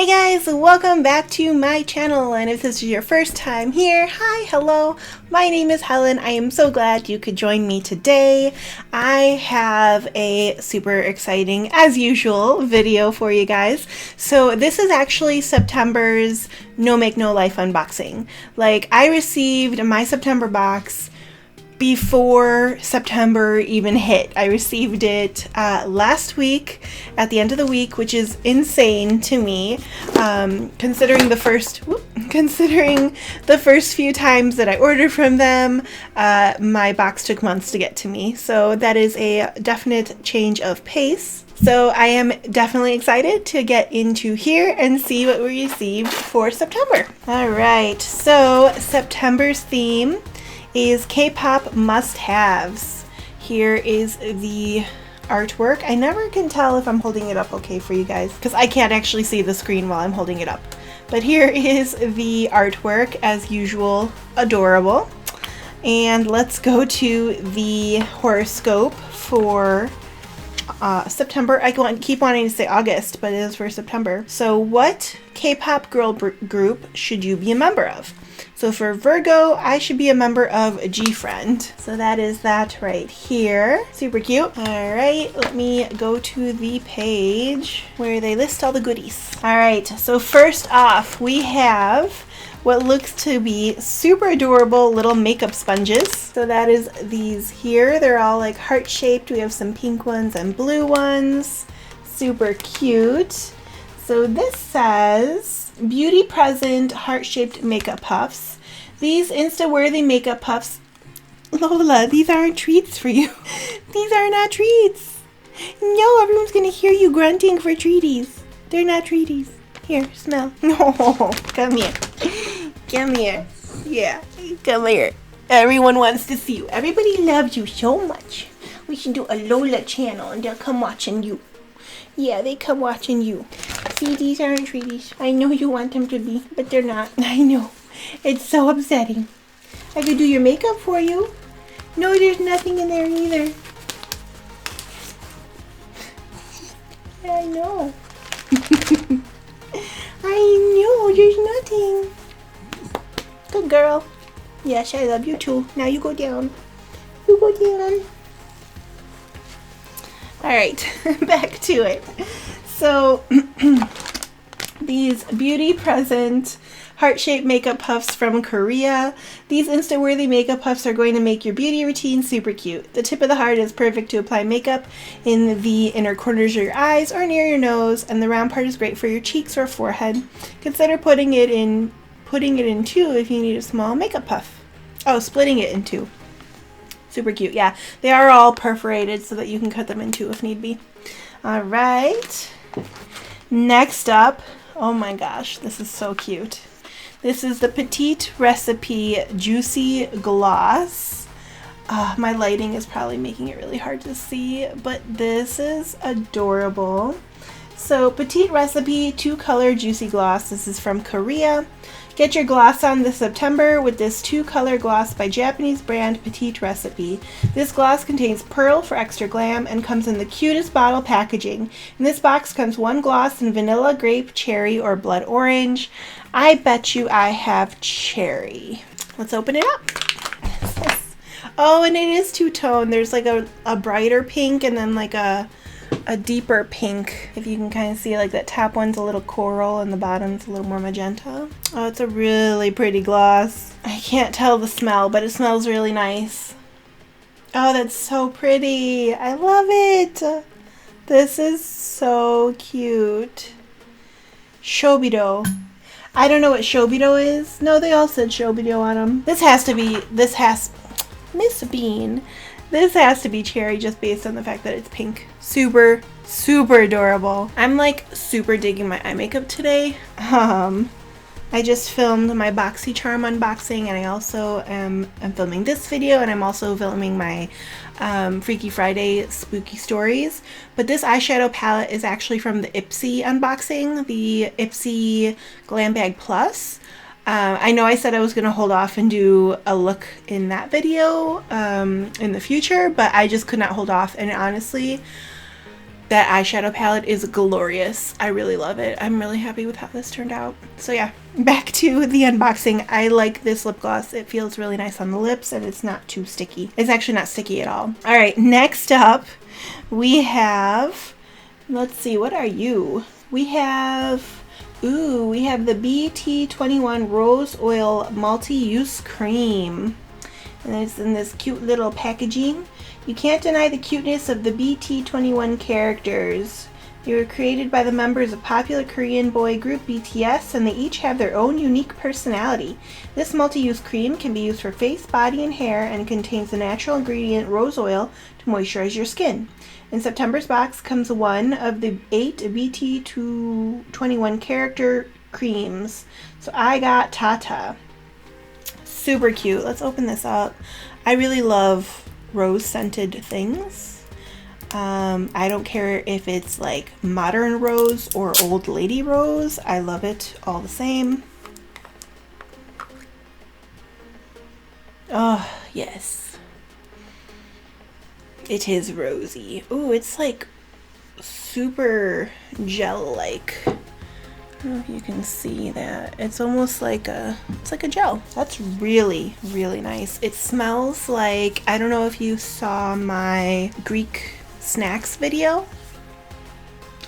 Hey guys, welcome back to my channel, and if this is your first time here, hi, hello, my name is Helen. I am so glad you could join me today. I have a super exciting, as usual, video for you guys. So this is actually September's No Make No Life unboxing. Like, I received my September box before September even hit. I received it last week at the end of the week, which is insane to me, considering the first few times that I ordered from them, my box took months to get to me. So that is a definite change of pace. So I am definitely excited to get into here and see what we received for September. All right, so September's theme is K-pop must-haves. Here is the artwork. I never can tell if I'm holding it up okay for you guys because I can't actually see the screen while I'm holding it up. But here is the artwork, as usual, adorable. And let's go to the horoscope for September. I keep wanting to say August, but it is for September. So what K-pop girl group should you be a member of? So for Virgo, I should be a member of GFriend. So that is that right here. Super cute. All right, let me go to the page where they list all the goodies. All right, so first off, we have what looks to be super adorable little makeup sponges. So that is these here. They're all like heart-shaped. We have some pink ones and blue ones. Super cute. So this says Beauty Present heart-shaped makeup puffs. These Insta-worthy makeup puffs, Lola, these aren't treats for you. These are not treats. No, everyone's gonna hear you grunting for treaties. They're not treaties. Here, smell. No, come here. Come here. Yeah, come here. Everyone wants to see you. Everybody loves you so much. We should do a Lola channel and they'll come watching you. Yeah, they come watching you. See, these aren't treaties. I know you want them to be, but they're not. I know. It's so upsetting. I could do your makeup for you. No, there's nothing in there either. I know. I know, there's nothing. Good girl. Yes, I love you too. Now you go down. You go down. Alright, back to it. So, these Beauty Present heart-shaped makeup puffs from Korea. These Insta-worthy makeup puffs are going to make your beauty routine super cute. The tip of the heart is perfect to apply makeup in the inner corners of your eyes or near your nose, and the round part is great for your cheeks or forehead. Consider putting it in two if you need a small makeup puff. Oh, splitting it in two. Super cute. Yeah, they are all perforated so that you can cut them in two if need be. All right. Next up, oh my gosh, this is so cute. This is the Petite Recipe Juicy Gloss. My lighting is probably making it really hard to see, but this is adorable. So Petite Recipe 2-color Juicy Gloss. This is from Korea. Get your gloss on this September with this 2-color gloss by Japanese brand Petite Recipe. This gloss contains pearl for extra glam and comes in the cutest bottle packaging. In this box comes one gloss in vanilla, grape, cherry, or blood orange. I bet you I have cherry. Let's open it up. Oh, and it is two-tone. There's like a brighter pink and then like a deeper pink. If you can kind of see, like that top one's a little coral and the bottom's a little more magenta. Oh, it's a really pretty gloss. I can't tell the smell, but it smells really nice. Oh, that's so pretty. I love it. This is so cute. Shobido. I don't know what Shobido is. No, they all said Shobido on them. Miss Bean. This has to be cherry just based on the fact that it's pink. Super, super adorable. I'm like super digging my eye makeup today. I just filmed my BoxyCharm unboxing, and I also am filming this video, and I'm also filming my Freaky Friday spooky stories. But this eyeshadow palette is actually from the Ipsy unboxing, the Ipsy Glam Bag Plus. I know I said I was going to hold off and do a look in that video in the future, but I just could not hold off. And honestly, That eyeshadow palette is glorious. I really love it. I'm really happy with how this turned out. So yeah, back to the unboxing. I like this lip gloss. It feels really nice on the lips and it's not too sticky. It's actually not sticky at all. All right, next up we have, let's see, what are you? We have the BT21 Rose Oil Multi-Use Cream. And it's in this cute little packaging. You can't deny the cuteness of the BT21 characters. They were created by the members of popular Korean boy group BTS, and they each have their own unique personality. This multi-use cream can be used for face, body, and hair, and contains the natural ingredient rose oil to moisturize your skin. In September's box comes one of the 8 BT21 character creams. So I got Tata. Super cute. Let's open this up. I really love rose scented things. I don't care if it's like modern rose or old lady rose. I love it all the same. Oh, yes. It is rosy. Ooh, it's like super gel-like. I don't know if you can see that. It's almost like it's like a gel. That's really, really nice. It smells like, I don't know if you saw my Greek snacks video.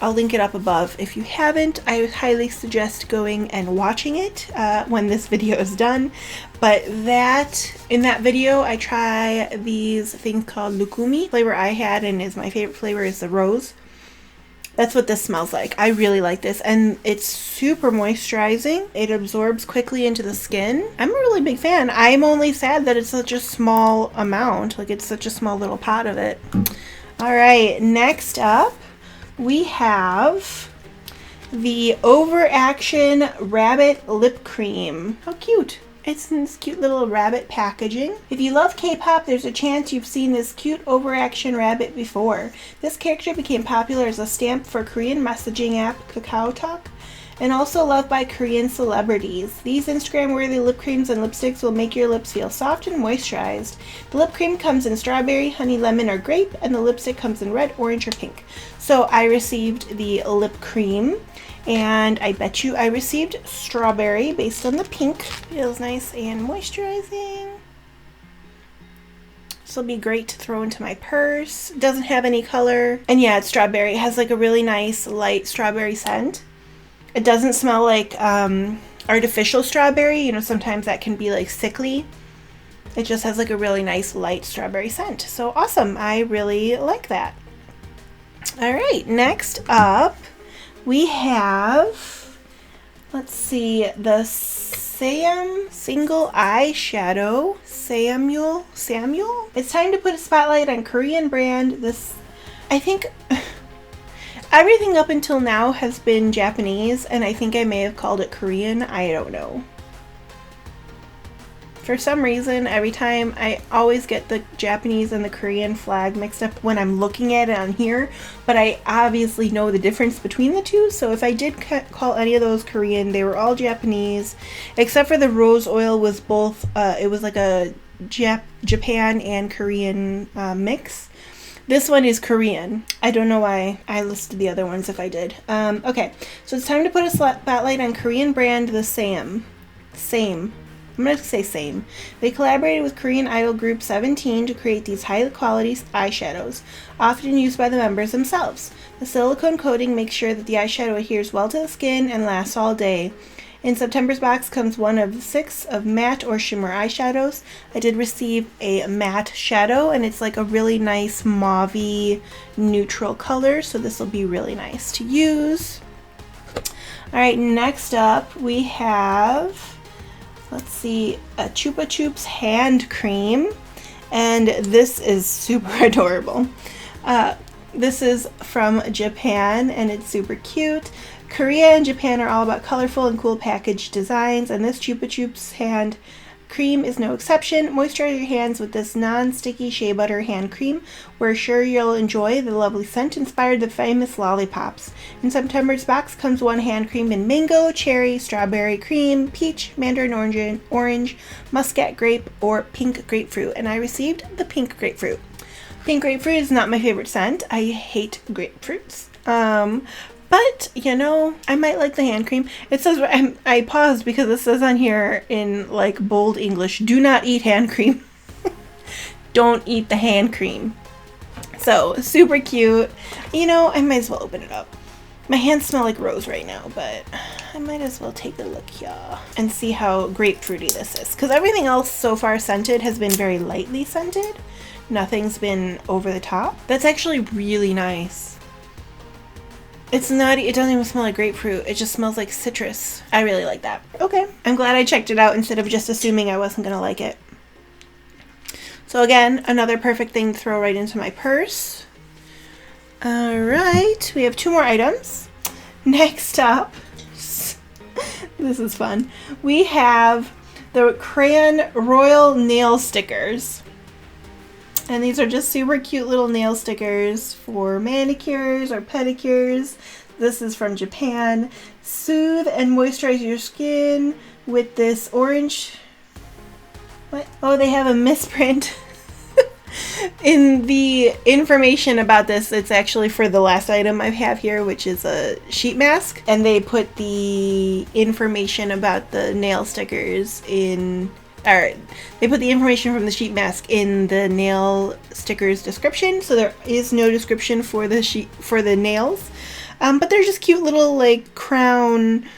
I'll link it up above. If you haven't, I highly suggest going and watching it when this video is done. But in that video, I try these things called Lukumi. Flavor I had and is my favorite flavor is the rose. That's what this smells like. I really like this, and it's super moisturizing. It absorbs quickly into the skin. I'm a really big fan. I'm only sad that it's such a small amount. Like, it's such a small little pot of it. All right, next up, we have the Overaction Rabbit Lip Cream. How cute. It's in this cute little rabbit packaging. If you love K-pop, there's a chance you've seen this cute Overaction rabbit before. This character became popular as a stamp for Korean messaging app KakaoTalk, and also loved by Korean celebrities. These Instagram-worthy lip creams and lipsticks will make your lips feel soft and moisturized. The lip cream comes in strawberry, honey, lemon, or grape, and the lipstick comes in red, orange, or pink. So I received the lip cream, and I bet you I received strawberry based on the pink. Feels nice and moisturizing. This will be great to throw into my purse. Doesn't have any color. And yeah, it's strawberry. It has like a really nice light strawberry scent. It doesn't smell like artificial strawberry. You know, sometimes that can be like sickly. It just has like a really nice light strawberry scent. So awesome. I really like that. All right, next up we have, let's see, the Single Eyeshadow Samuel. It's time to put a spotlight on Korean brand. This, I think, everything up until now has been Japanese, and I think I may have called it Korean. I don't know. For some reason, every time I always get the Japanese and the Korean flag mixed up when I'm looking at it on here, but I obviously know the difference between the two, so if I did call any of those Korean, they were all Japanese, except for the rose oil was both, it was like a Japan and Korean mix. This one is Korean. I don't know why I listed the other ones if I did. Okay, so it's time to put a spotlight on Korean brand the Same. I'm going to say Same. They collaborated with Korean idol group 17 to create these high quality eyeshadows, often used by the members themselves. The silicone coating makes sure that the eyeshadow adheres well to the skin and lasts all day. In September's box comes one of 6 of matte or shimmer eyeshadows. I did receive a matte shadow, and it's like a really nice mauve-y neutral color, so this will be really nice to use. Alright, next up we have, let's see, a Chupa Chups hand cream, and this is super adorable. This is from Japan, and it's super cute. Korea and Japan are all about colorful and cool package designs, and this Chupa Chups hand cream is no exception. Moisturize your hands with this non-sticky shea butter hand cream. We're sure you'll enjoy the lovely scent inspired the famous lollipops. In September's box comes one hand cream in mango, cherry, strawberry cream, peach, mandarin orange, muscat grape, or pink grapefruit, and I received the pink grapefruit. Pink grapefruit is not my favorite scent. I hate grapefruits. But, you know, I might like the hand cream. It says, I paused because it says on here in like bold English, do not eat hand cream. Don't eat the hand cream. So, super cute. You know, I might as well open it up. My hands smell like rose right now, but I might as well take a look here and see how grapefruity this is. Because everything else so far scented has been very lightly scented. Nothing's been over the top. That's actually really nice. It's nutty. It doesn't even smell like grapefruit. It just smells like citrus. I really like that. Okay. I'm glad I checked it out instead of just assuming I wasn't going to like it. So again, another perfect thing to throw right into my purse. All right. We have 2 more items. Next up, this is fun. We have the Crayon Royal Nail Stickers. And these are just super cute little nail stickers for manicures or pedicures. This is from Japan. Soothe and moisturize your skin with this orange... What? Oh, they have a misprint. In the information about this, it's actually for the last item I have here, which is a sheet mask. And they put the information about the nail stickers in... Or they put the information from the sheet mask in the nail stickers description, so there is no description for the nails, but they're just cute little like crown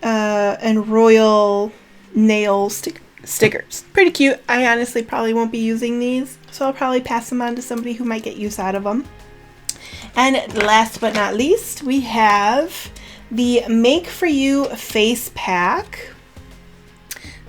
and royal nail stickers. Pretty cute. I honestly probably won't be using these, so I'll probably pass them on to somebody who might get use out of them. And last but not least, we have the Make For You face pack.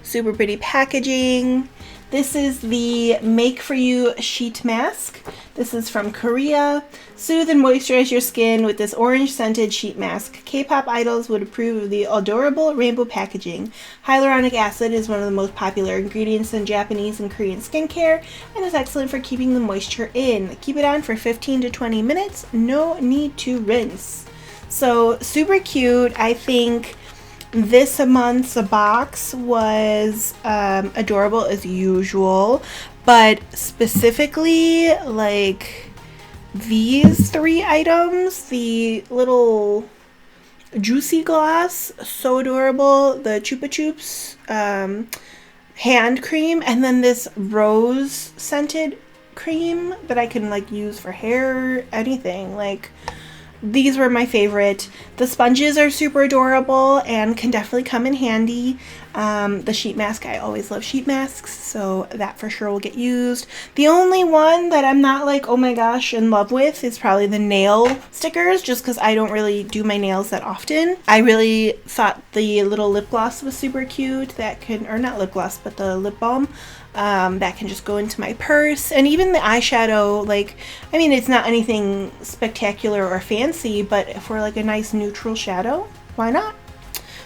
Super pretty packaging. This is the Make For You sheet mask. This is from Korea. Soothe and moisturize your skin with this orange scented sheet mask. K-pop idols would approve of the adorable rainbow packaging. Hyaluronic acid is one of the most popular ingredients in Japanese and Korean skincare and is excellent for keeping the moisture in. Keep it on for 15 to 20 minutes. No need to rinse. So super cute. I think this month's box was adorable as usual, but specifically like these 3 items, the little juicy gloss, so adorable, the Chupa Chups hand cream, and then this rose scented cream that I can like use for hair, anything. Like, these were my favorite. The sponges are super adorable and can definitely come in handy. The sheet mask, I always love sheet masks, so that for sure will get used. The only one that I'm not like, oh my gosh, in love with is probably the nail stickers, just because I don't really do my nails that often. I really thought the little lip gloss was super cute. That can, or not lip gloss, but the lip balm. That can just go into my purse. And even the eyeshadow, like, I mean, it's not anything spectacular or fancy, but for like a nice neutral shadow, why not?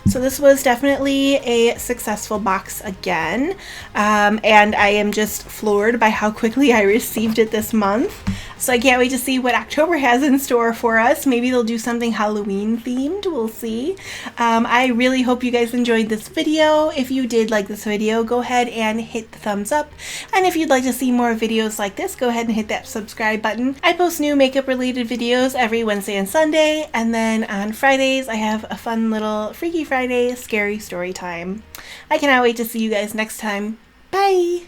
So this was definitely a successful box again, and I am just floored by how quickly I received it this month. So I can't wait to see what October has in store for us. Maybe they'll do something Halloween themed, we'll see. I really hope you guys enjoyed this video. If you did like this video, go ahead and hit the thumbs up. And if you'd like to see more videos like this, go ahead and hit that subscribe button. I post new makeup related videos every Wednesday and Sunday, and then on Fridays I have a fun little Freaky Friday scary story time. I cannot wait to see you guys next time. Bye!